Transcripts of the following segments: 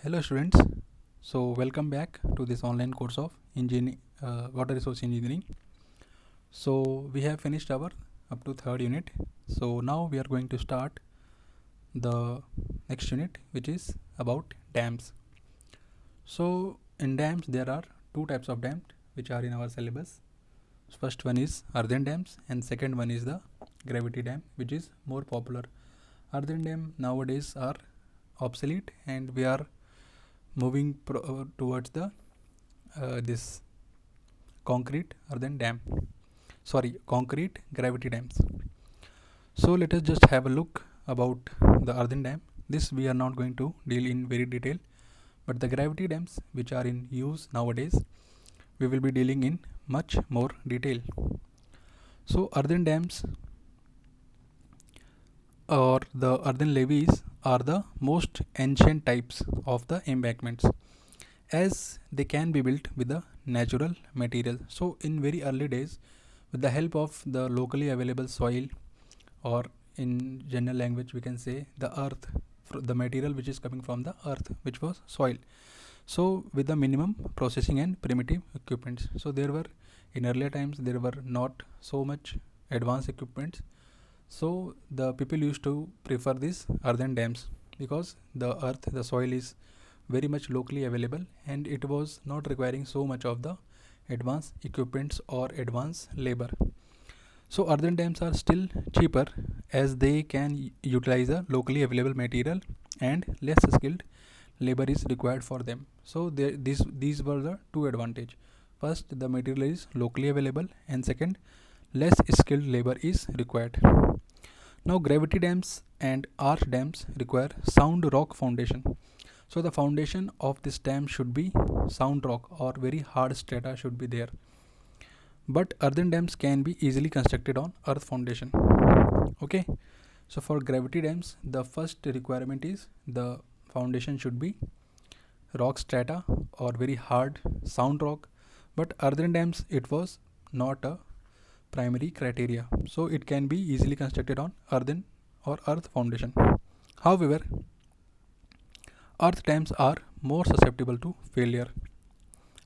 Hello students, so welcome back to this online course of water resource engineering. So we have finished our up to third unit. So now we are going to start the next unit, which is about dams. So in dams there are two types of dams which are in our syllabus. First one is earthen dams and second one is the gravity dam, which is more popular. Earthen dam nowadays are obsolete and we are moving towards the this concrete earthen dam, concrete gravity dams. So let us just have a look about the earthen dam. This we are not going to deal in very detail, but the gravity dams which are in use nowadays we will be dealing in much more detail. So earthen dams or the earthen levees are the most ancient types of the embankments, as they can be built with the natural material. So in very early days, with the help of the locally available soil, or in general language we can say the earth, the material which is coming from the earth, which was soil. So with the minimum processing and primitive equipments. So there were, in earlier times there were not so much advanced equipments, so the people used to prefer these earthen dams because the earth, the soil is very much locally available and it was not requiring so much of the advanced equipments or advanced labor. So earthen dams are still cheaper as they can utilize a locally available material and less skilled labor is required for them. So these were the two advantage. First, the material is locally available, and second, less skilled labor is required. Now gravity dams and arch dams require sound rock foundation. So the foundation of this dam should be sound rock or very hard strata should be there. But earthen dams can be easily constructed on earth foundation. Okay. So for gravity dams, the first requirement is the foundation should be rock strata or very hard sound rock. But earthen dams, it was not a primary criteria, so it can be easily constructed on earthen or earth foundation. However, earth dams are more susceptible to failure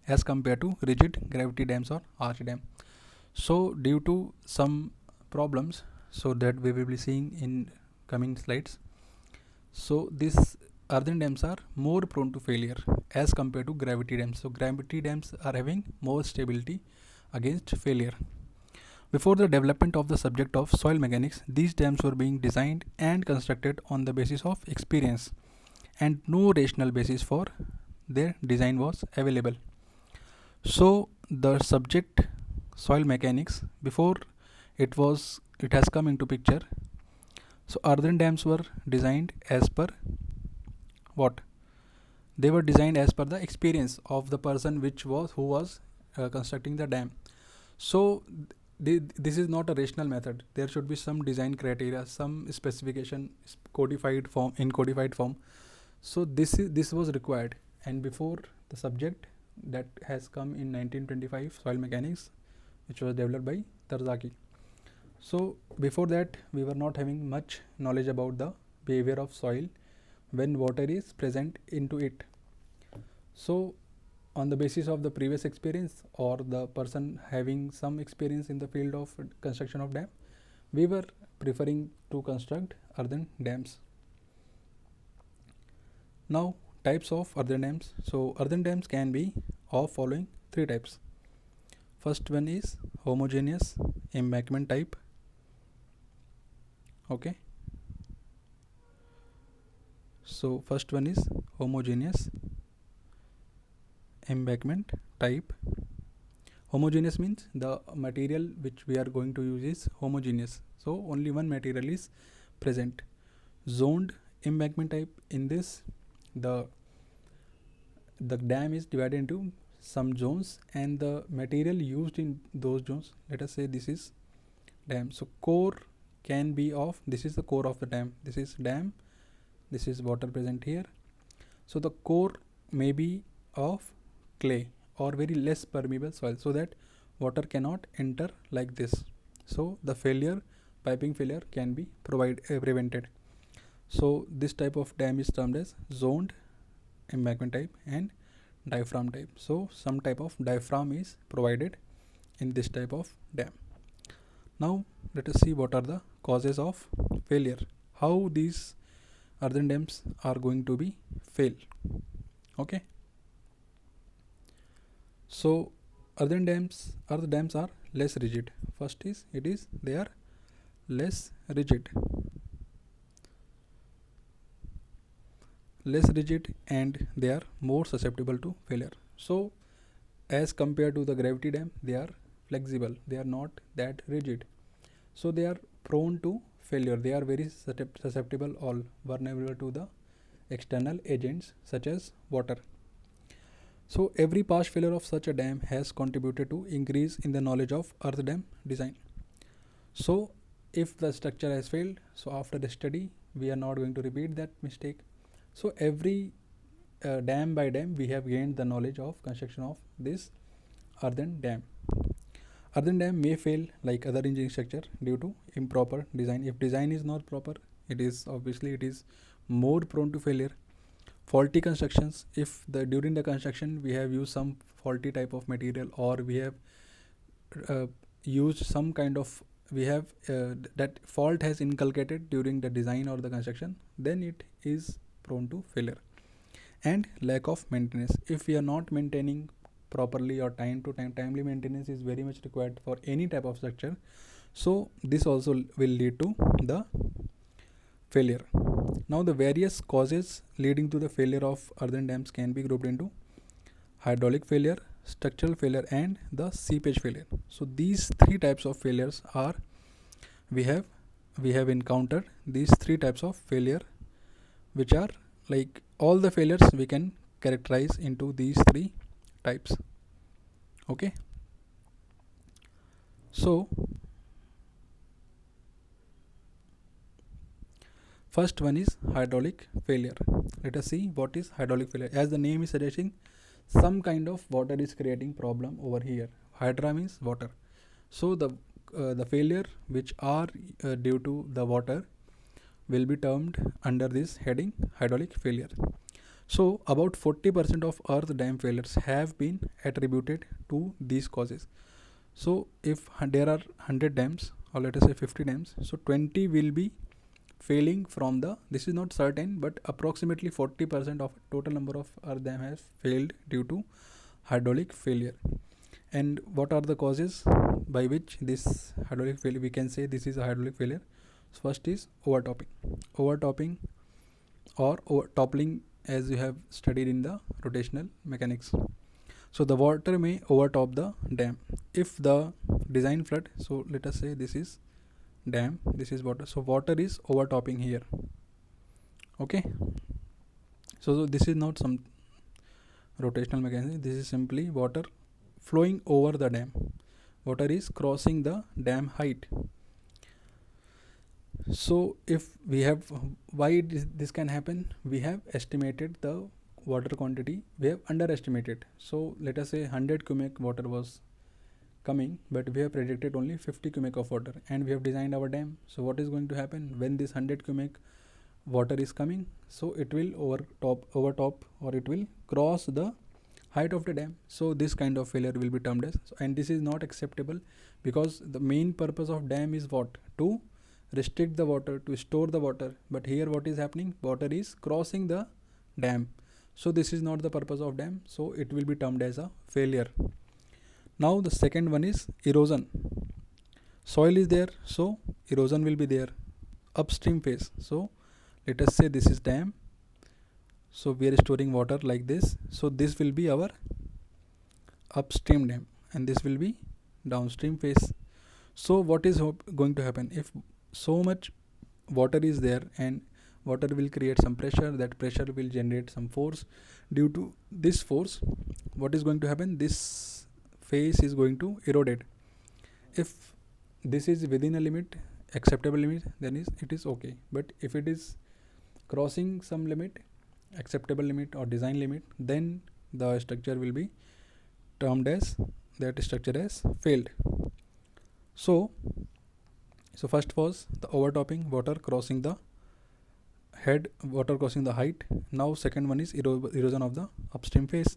as compared to rigid gravity dams or arch dam. So due to some problems, so that we will be seeing in coming slides, so these earthen dams are more prone to failure as compared to gravity dams. So gravity dams are having more stability against failure. Before the development of the subject of soil mechanics, these dams were being designed and constructed on the basis of experience, and no rational basis for their design was available. So the subject soil mechanics, before it has come into picture, so earthen dams were designed as per what? They were designed as per the experience of the person who was constructing the dam. So this is not a rational method. There should be some design criteria, some specification codified form. So this was required, and before the subject that has come in 1925, soil mechanics, which was developed by Terzaghi. So before that we were not having much knowledge about the behavior of soil when water is present into it. So on the basis of the previous experience or the person having some experience in the field of construction of dam, we were preferring to construct earthen dams. Now types of earthen dams. So earthen dams can be of following three types. First one is homogeneous embankment type. Okay. So first one is homogeneous embankment type. Homogeneous means the material which we are going to use is homogeneous, so only one material is present. Zoned embankment type, in this the dam is divided into some zones and the material used in those zones, let us say this is dam. So core can be of, this is the core of the dam, this is dam, this is water present here. So the core may be of clay or very less permeable soil, so that water cannot enter like this. So the piping failure can be prevented. So this type of dam is termed as zoned embankment type and diaphragm type. So some type of diaphragm is provided in this type of dam. Now let us see what are the causes of failure, how these earthen dams are going to be fail. Okay, so earthen dams are less rigid. First is they are less rigid, and they are more susceptible to failure. So as compared to the gravity dam, they are flexible, they are not that rigid, so they are prone to failure. They are very susceptible or vulnerable to the external agents such as water. So every past failure of such a dam has contributed to increase in the knowledge of earth dam design. So if the structure has failed, so after the study we are not going to repeat that mistake. So every dam by dam we have gained the knowledge of construction of this earthen dam. Earthen dam may fail like other engineering structure due to improper design. If design is not proper, it is more prone to failure. Faulty constructions, if the during the construction we have used some faulty type of material, or we have used some kind of that fault has inculcated during the design or the construction, then it is prone to failure. And lack of maintenance, if we are not maintaining properly or time to time, timely maintenance is very much required for any type of structure, so this also will lead to the failure. Now the various causes leading to the failure of earthen dams can be grouped into hydraulic failure, structural failure, and the seepage failure. So these three types of failures are we have encountered these three types of failure, which are like all the failures we can characterize into these three types. Okay, so first one is hydraulic failure. Let us see what is hydraulic failure. As the name is suggesting, some kind of water is creating problem over here. Hydra means water, so the failure which are due to the water will be termed under this heading hydraulic failure. So about 40% of earth dam failures have been attributed to these causes. So if there are 100 dams, or let us say 50 dams, so 20 will be failing from the, this is not certain, but approximately 40% of total number of earth dam has failed due to hydraulic failure. And what are the causes by which this hydraulic failure, we can say this is a hydraulic failure? So first is overtopping or toppling, as you have studied in the rotational mechanics. So the water may overtop the dam if the design flood. So let us say this is dam, this is water, so water is overtopping here. Okay, so this is not some rotational mechanism, this is simply water flowing over the dam. Water is crossing the dam height. So if we have, why this can happen, we have estimated the water quantity, we have underestimated. So let us say 100 cubic water was coming, but we have predicted only 50 cubic of water, and we have designed our dam. So what is going to happen when this 100 cubic water is coming? So it will overtop, or it will cross the height of the dam. So this kind of failure will be termed as, and this is not acceptable, because the main purpose of dam is what? To restrict the water, to store the water. But here what is happening? Water is crossing the dam. So this is not the purpose of dam. So it will be termed as a failure. Now the second one is erosion. Soil is there, so erosion will be there. Upstream phase. So let us say this is dam. So we are storing water like this. So this will be our upstream dam, and this will be downstream phase. So what is going to happen? If so much water is there, and water will create some pressure, that pressure will generate some force. Due to this force, what is going to happen? This phase is going to erode. If this is within a limit, acceptable limit, then it is okay. But if it is crossing some limit, acceptable limit or design limit, then the structure will be termed as, that structure has failed. So first was the overtopping, water crossing the head water crossing the height. Now second one is erosion of the upstream face.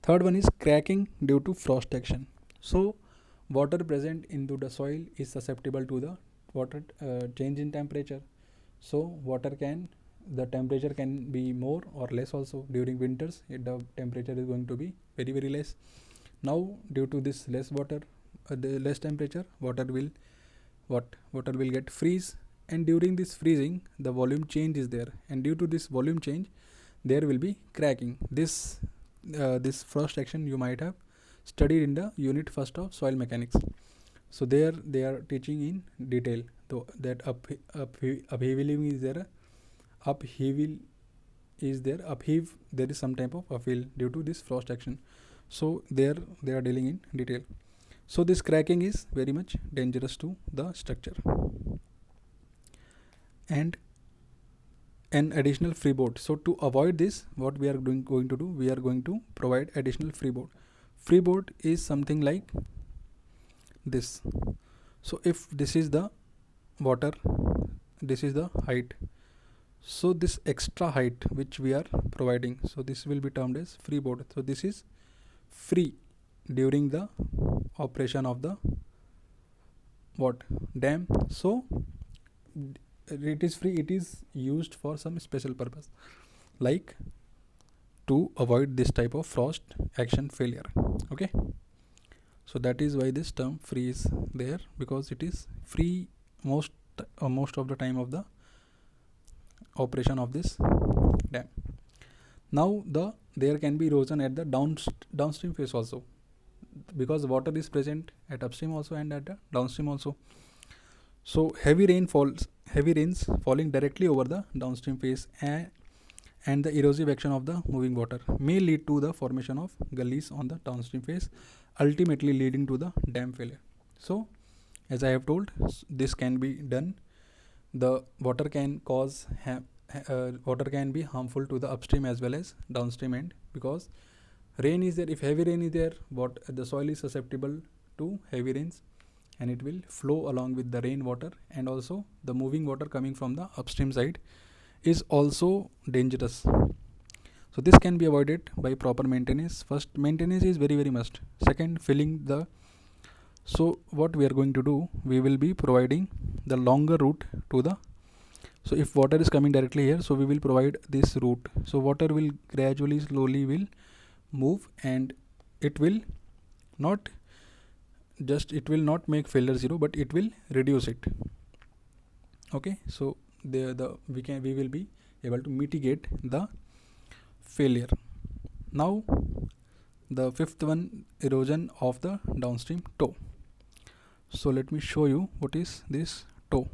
Third one is cracking due to frost action. So water present into the soil is susceptible to the water change in temperature. So the temperature can be more or less also. During winters the temperature is going to be very less. Now due to this less water, the less temperature, water will get freeze, and during this freezing the volume change is there, and due to this volume change there will be cracking. This frost action you might have studied in the unit first of soil mechanics. So there they are teaching in detail that upheaval is there, there is some type of upheaval due to this frost action. So there they are dealing in detail. So this cracking is very much dangerous to the structure. And an additional freeboard. So to avoid this, what we are going to do, we are going to provide additional freeboard. Freeboard is something like this. So if this is the water, this is the height, so this extra height which we are providing, so this will be termed as freeboard. So this is free during the operation of the dam. So it is free, it is used for some special purpose, like to avoid this type of frost action failure. Okay, so that is why this term free is there, because it is free most of the time of the operation of this dam. Now there can be erosion at the downstream face also, because water is present at upstream also and at the downstream also. So heavy rains falling directly over the downstream face and the erosive action of the moving water may lead to the formation of gullies on the downstream face, ultimately leading to the dam failure. So as I have told, this can be done. The water can be harmful to the upstream as well as downstream end, because rain is there. If heavy rain is there, the soil is susceptible to heavy rains, and it will flow along with the rain water, and also the moving water coming from the upstream side is also dangerous. So this can be avoided by proper maintenance. First, maintenance is very must. Second, filling the. So what we are going to do, we will be providing the longer route to the. So if water is coming directly here, so we will provide this route. So water will gradually, slowly will move, and it will not make failure zero, but it will reduce it. Okay, so we will be able to mitigate the failure. Now the fifth one, erosion of the downstream toe. So let me show you what is this toe.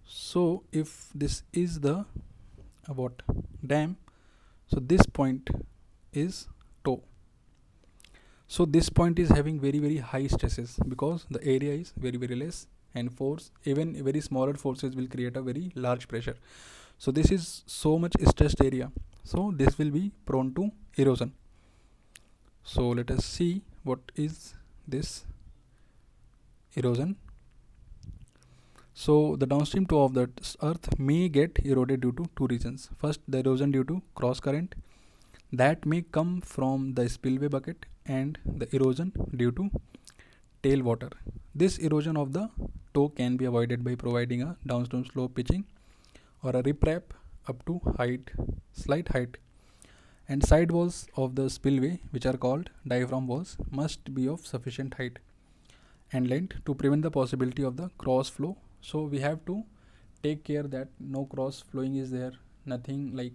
So if this is the dam, so this point is toe. So this point is having very high stresses, because the area is very less, and force, even very smaller forces will create a very large pressure. So this is so much stressed area, so this will be prone to erosion. So let us see what is this erosion. So the downstream toe of the earth may get eroded due to two reasons. First, the erosion due to cross current that may come from the spillway bucket, and the erosion due to tailwater. This erosion of the toe can be avoided by providing a downstream slope pitching or a riprap up to slight height. And side walls of the spillway, which are called diaphragm walls, must be of sufficient height and length to prevent the possibility of the cross flow. So we have to take care that no cross flowing is there, nothing like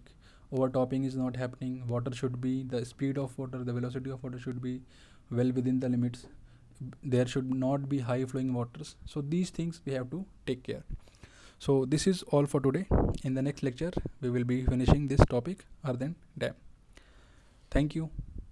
overtopping is not happening. Water should be, the speed of water, the velocity of water should be well within the limits. There should not be high flowing waters. So these things we have to take care. So this is all for today. In the next lecture we will be finishing this topic, earthen dam. Thank you.